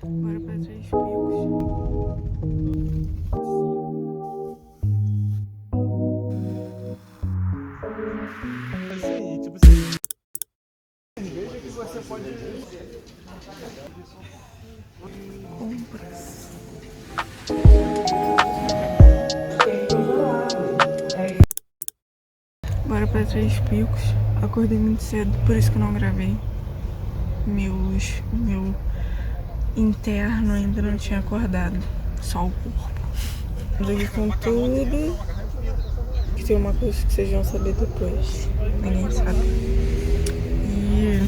Bora pra Três Picos. Assim, tipo assim, veja que você pode. Compras. Bora pra Três Picos. Acordei muito cedo, por isso que eu não gravei. Meu interno ainda não tinha acordado. Só o corpo. Estamos aqui com tudo. Que tem uma coisa que vocês vão saber depois. Ninguém sabe. E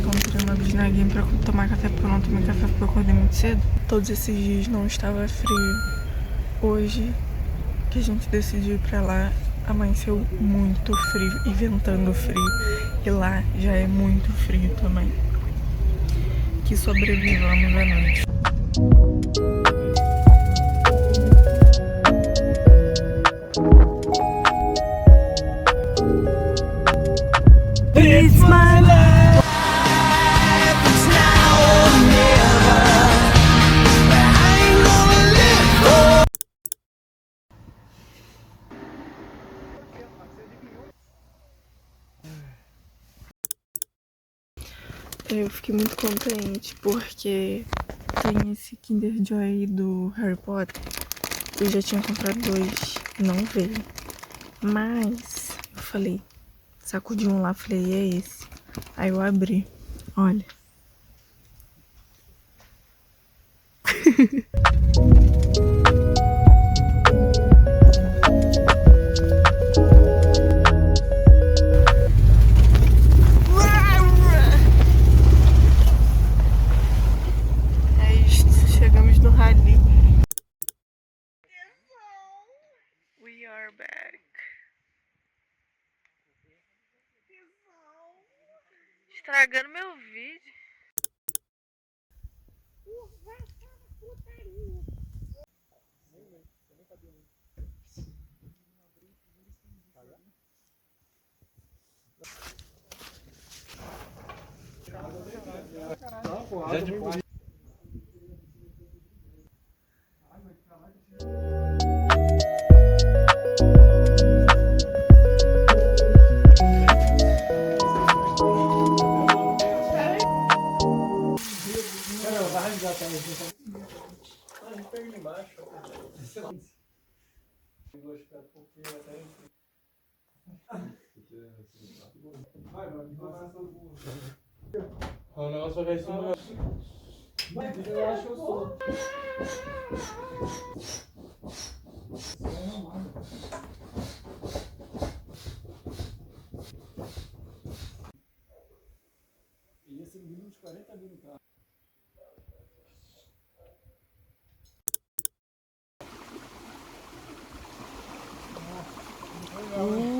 comprei uma bisnaguinha pra tomar café, porque eu não tomei café porque eu acordei muito cedo. Todos esses dias não estava frio. Hoje que a gente decidiu ir pra lá, amanheceu muito frio e ventando frio. E lá já é muito frio também. Que sobrevivamos à noite. It's my life. It's now or never. I ain't gonna live for. Eu fiquei muito contente porque tem esse Kinder Joy do Harry Potter. Eu já tinha comprado 2 e não veio. Mas eu falei, sacudi um lá, falei, é esse. Aí eu abri, olha. É isto, chegamos no rally. We are back. Estragando meu vídeo. Já de o negócio vai cair em cima. Eu acho que eu sou. Ia ser no mínimo uns 40 mil no carro.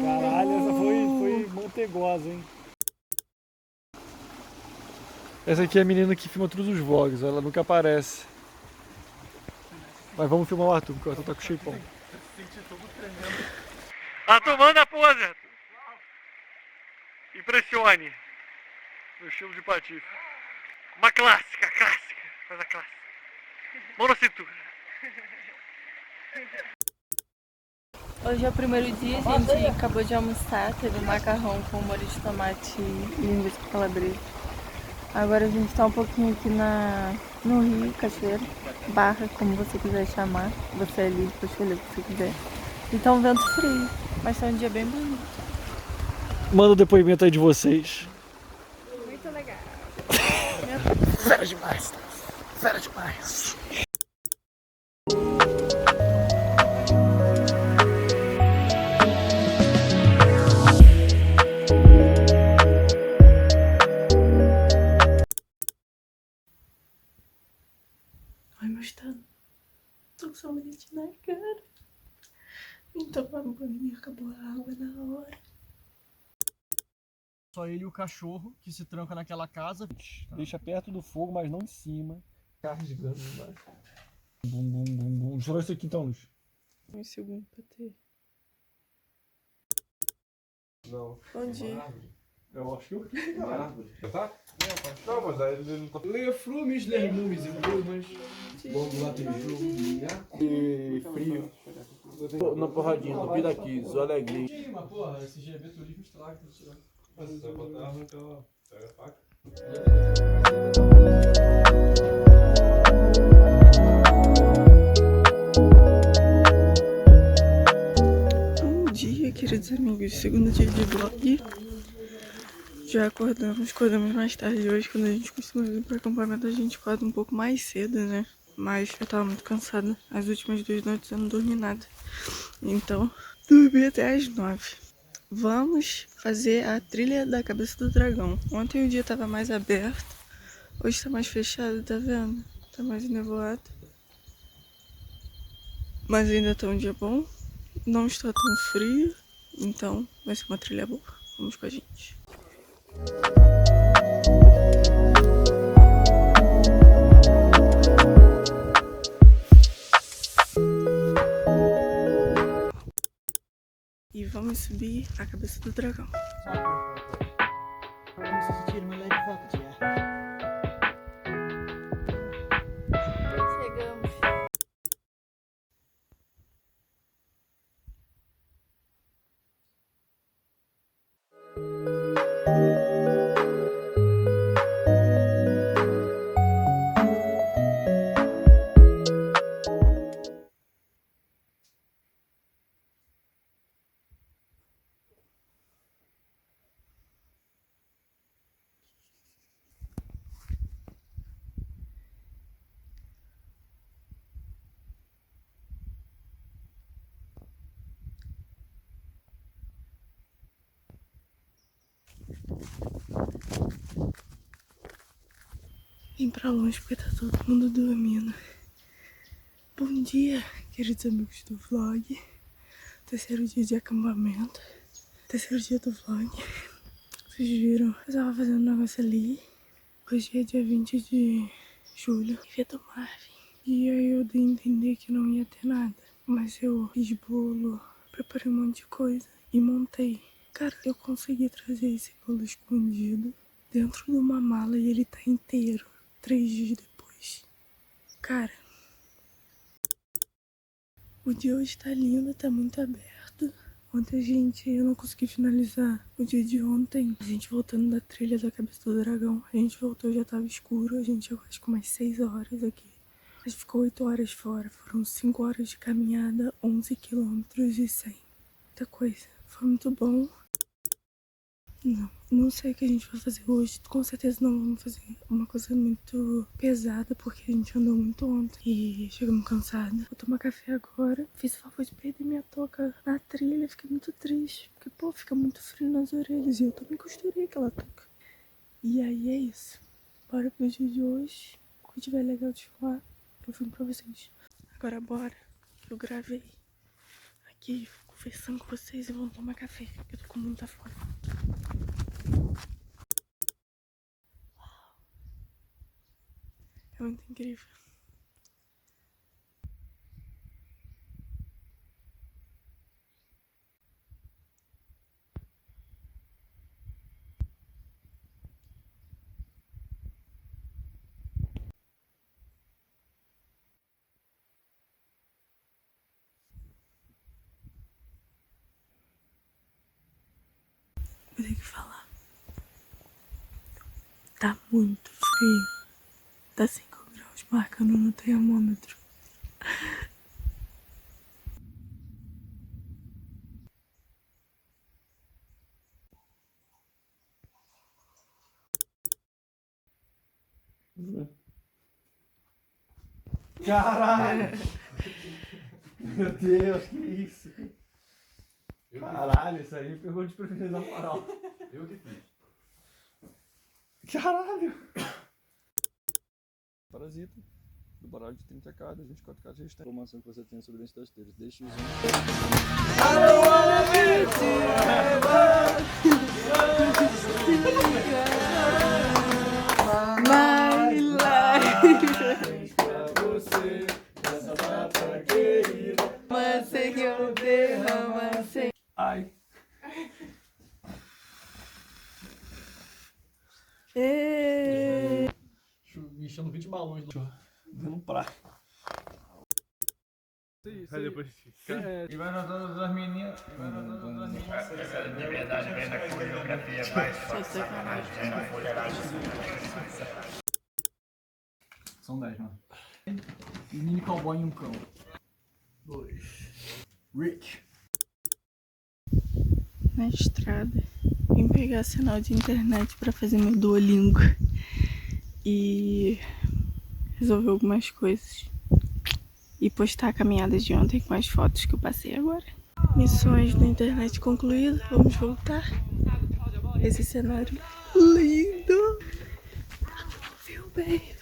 Caralho, essa foi mantegosa, hein? Essa aqui é a menina que filma todos os vlogs, ela nunca aparece. Mas vamos filmar o Arthur, porque o Arthur tá com o shapeão. Arthur, manda a pose! Impressione! No estilo de patife. Uma clássica, faz a clássica. Mão na cintura. Hoje é o primeiro dia, a gente acabou de almoçar, teve macarrão com molho de tomate e linguiça calabresa. Agora a gente tá um pouquinho aqui no Rio, Cachoeira, Barra, como você quiser chamar. Você é livre pra escolher o que você quiser. E tá um vento frio, mas tá um dia bem bonito. Manda o depoimento aí de vocês. Muito legal. Fera demais, tá? Fera demais. Ai, mas tô com sabonete na cara. Vim tomar banho, acabou a água na hora. Só ele e o cachorro que se tranca naquela casa. Deixa perto do fogo, mas não em cima. Carregando embaixo. Bum, bum, bum, bum. Deixa eu ver isso aqui então, Luz. Um segundo pra ter. Não. Bom dia. Eu acho que eu quero. árvore. Já tá? Não, mas aí ele não tá. Leia frumes, lernumes e plumas. Logo lá tem jogo. E frio. Na porradinha do Piraquis, o Alegria. Sim, mas porra, esse GB turismo estraga, tem que tirar. Mas você vai botar arrancar, pega a faca. Bom dia, queridos amigos. Segundo dia de vlog. Já acordamos mais tarde hoje. Quando a gente costuma vir para acampamento, a gente acorda um pouco mais cedo, né? Mas eu tava muito cansada. As últimas 2 noites eu não dormi nada. Então, dormi até as 9. Vamos fazer a trilha da Cabeça do Dragão. Ontem o dia tava mais aberto. Hoje tá mais fechado, tá vendo? Tá mais nevoado. Mas ainda tá um dia bom. Não está tão frio. Então vai ser uma trilha boa. Vamos com a gente. E vamos subir a Cabeça do Dragão. Vamos sentir uma leve falta de ar. Chegamos. Vim pra longe porque tá todo mundo dormindo. Bom dia, queridos amigos do vlog. Terceiro dia de acampamento. Terceiro dia do vlog. Vocês viram? Eu tava fazendo um negócio ali. Hoje é dia 20 de julho. Via do Marvin. E aí eu dei a entender que não ia ter nada. Mas eu fiz bolo, preparei um monte de coisa e montei. Cara, eu consegui trazer esse bolo escondido dentro de uma mala e ele tá inteiro. 3 dias depois. Cara, o dia hoje tá lindo, tá muito aberto. Ontem eu não consegui finalizar o dia de ontem. A gente voltando da trilha da Cabeça do Dragão. A gente voltou, já tava escuro. A gente chegou acho que umas 6 horas aqui. A gente ficou 8 horas fora. Foram 5 horas de caminhada, 11 quilômetros e 100. Muita coisa. Foi muito bom. Não sei o que a gente vai fazer hoje. Com certeza não vamos fazer uma coisa muito pesada, porque a gente andou muito ontem e chegamos cansados. Vou tomar café agora. Fiz o favor de perder minha touca na trilha. Fiquei muito triste, porque, pô, fica muito frio nas orelhas. E eu também costurei aquela touca. E aí é isso. Bora pro dia de hoje. Quando tiver legal de filmar, eu filmo pra vocês. Agora bora, que eu gravei aqui conversando com vocês e vamos tomar café, que eu tô com muita fome. Uau. É muito incrível. Vou ter que falar. Tá muito frio. Tá 5 graus marcando no termômetro. Caralho! Meu Deus, que isso? Caralho, isso aí pegou de preferência na farol. Eu que fiz. Caralho! Parasita. Do baralho de 30 cartas, 24 cartas resistentes. A informação que você tem sobre dentro das telhas. Deixe os My life. pra você, nessa data querida. Mas sei que eu derrama sem. Ai. Dando um prato. Aí depois E vai notando das meninas. Vai notando das meninas. De verdade, vem da coreografia mais fácil. São 10, mano. Mini cowboy e um cão. 2. Rich. Na estrada, vim pegar sinal de internet pra fazer meu Duolingo e resolver algumas coisas e postar a caminhada de ontem com as fotos que eu passei agora. Missões da internet concluídas, vamos voltar. Esse cenário lindo. Viu, baby?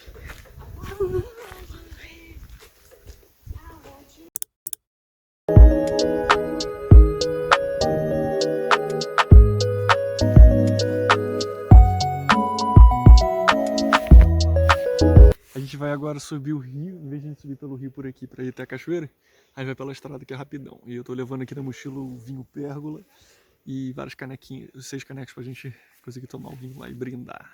A gente vai agora subir o rio, em vez de a gente subir pelo rio por aqui pra ir até a cachoeira, aí vai pela estrada que é rapidão. E eu tô levando aqui na mochila o vinho Pérgola e várias canequinhas, 6 canecas pra gente conseguir tomar o vinho lá e brindar.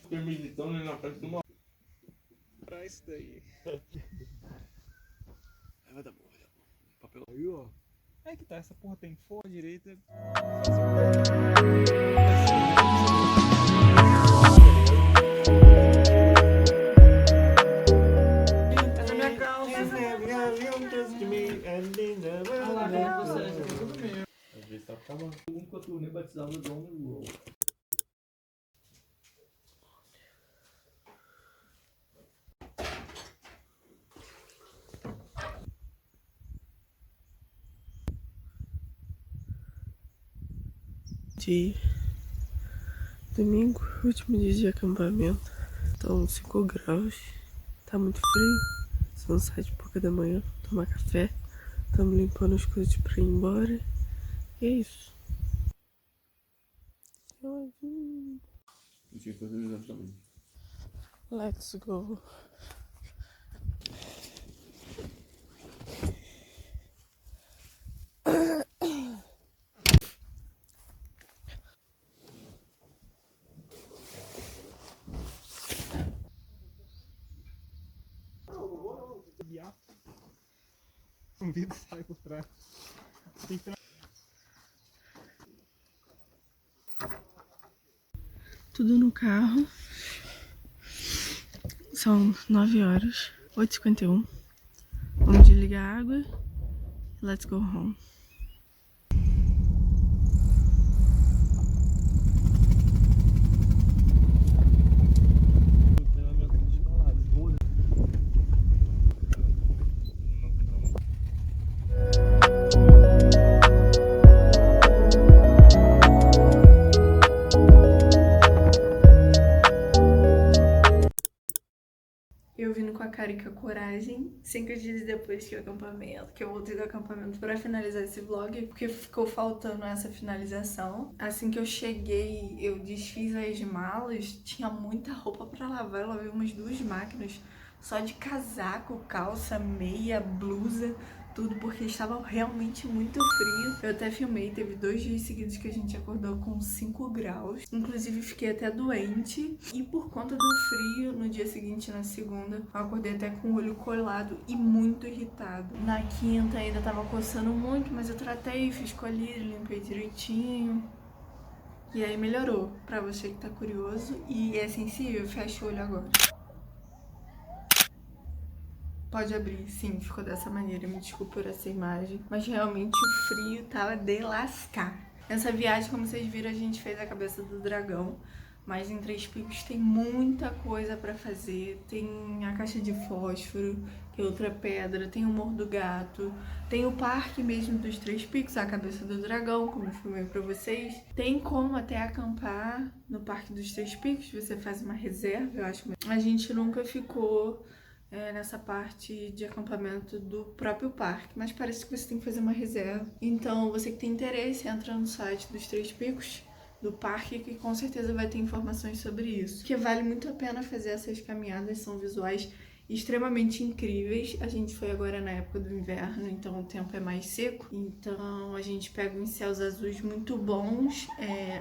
Fiquei militando ali na frente de uma. Pra isso daí. Vai dar bom, vai dar bom. Papel aí, ó. É que tá, essa porra tem for direita. Às vezes tá acabando. Nunca eu nem batizado do Donald Roll. Dia. Domingo, último dia de acampamento. Estão 5 graus. Tá muito frio. São 7h da manhã. Tomar café. Estamos limpando as coisas pra ir embora. E é isso. Eu tinha que fazer o exame também. Let's go. Um vidro sai por trás. Tudo no carro. São 9 horas, 8h51. Vamos desligar a água. Let's go home. Eu vindo com a cara e com a coragem, 5 dias depois que o acampamento, que eu voltei do acampamento pra finalizar esse vlog, porque ficou faltando essa finalização. Assim que eu cheguei, eu desfiz as malas, tinha muita roupa pra lavar, eu lavei umas 2 máquinas, só de casaco, calça, meia, blusa, tudo, porque estava realmente muito frio. Eu até filmei, teve 2 dias seguidos que a gente acordou com 5 graus. Inclusive fiquei até doente. E por conta do frio, no dia seguinte, na segunda, eu acordei até com o olho colado e muito irritado. Na quinta ainda tava coçando muito, mas eu tratei, fiz colírio, limpei direitinho. E aí melhorou. Pra você que tá curioso e é sensível, fecha o olho agora. Pode abrir, sim, ficou dessa maneira, me desculpe por essa imagem, mas realmente o frio tava de lascar. Nessa viagem, como vocês viram, a gente fez a cabeça do dragão, mas em Três Picos tem muita coisa pra fazer, tem a caixa de fósforo, que é outra pedra, tem o Morro do Gato, tem o parque mesmo dos Três Picos, a cabeça do dragão, como eu filmei pra vocês. Tem como até acampar no Parque dos Três Picos, você faz uma reserva, eu acho. A gente nunca ficou nessa parte de acampamento do próprio parque, mas parece que você tem que fazer uma reserva. Então, você que tem interesse, entra no site dos Três Picos, do parque, que com certeza vai ter informações sobre isso. Porque vale muito a pena fazer essas caminhadas, são visuais extremamente incríveis. A gente foi agora na época do inverno, então o tempo é mais seco. Então a gente pega uns céus azuis muito bons,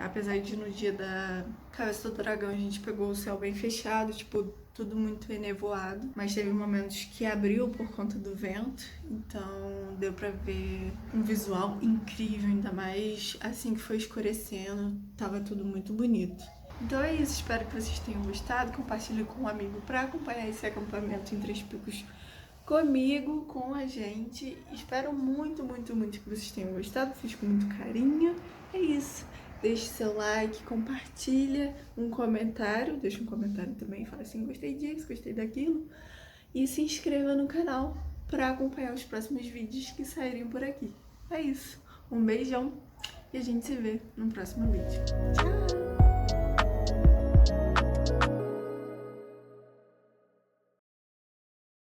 apesar de no dia da Cabeça do Dragão a gente pegou o céu bem fechado, tipo, tudo muito enevoado. Mas teve momentos que abriu por conta do vento, então deu pra ver um visual incrível, ainda mais assim que foi escurecendo, tava tudo muito bonito. Então é isso, espero que vocês tenham gostado, compartilhe com um amigo para acompanhar esse acampamento em Três Picos comigo, com a gente. Espero muito, muito, muito que vocês tenham gostado, fiz com muito carinho. É isso, deixe seu like, compartilha um comentário, deixa um comentário também, fala assim, gostei disso, gostei daquilo. E se inscreva no canal para acompanhar os próximos vídeos que saírem por aqui. É isso, um beijão e a gente se vê no próximo vídeo. Tchau!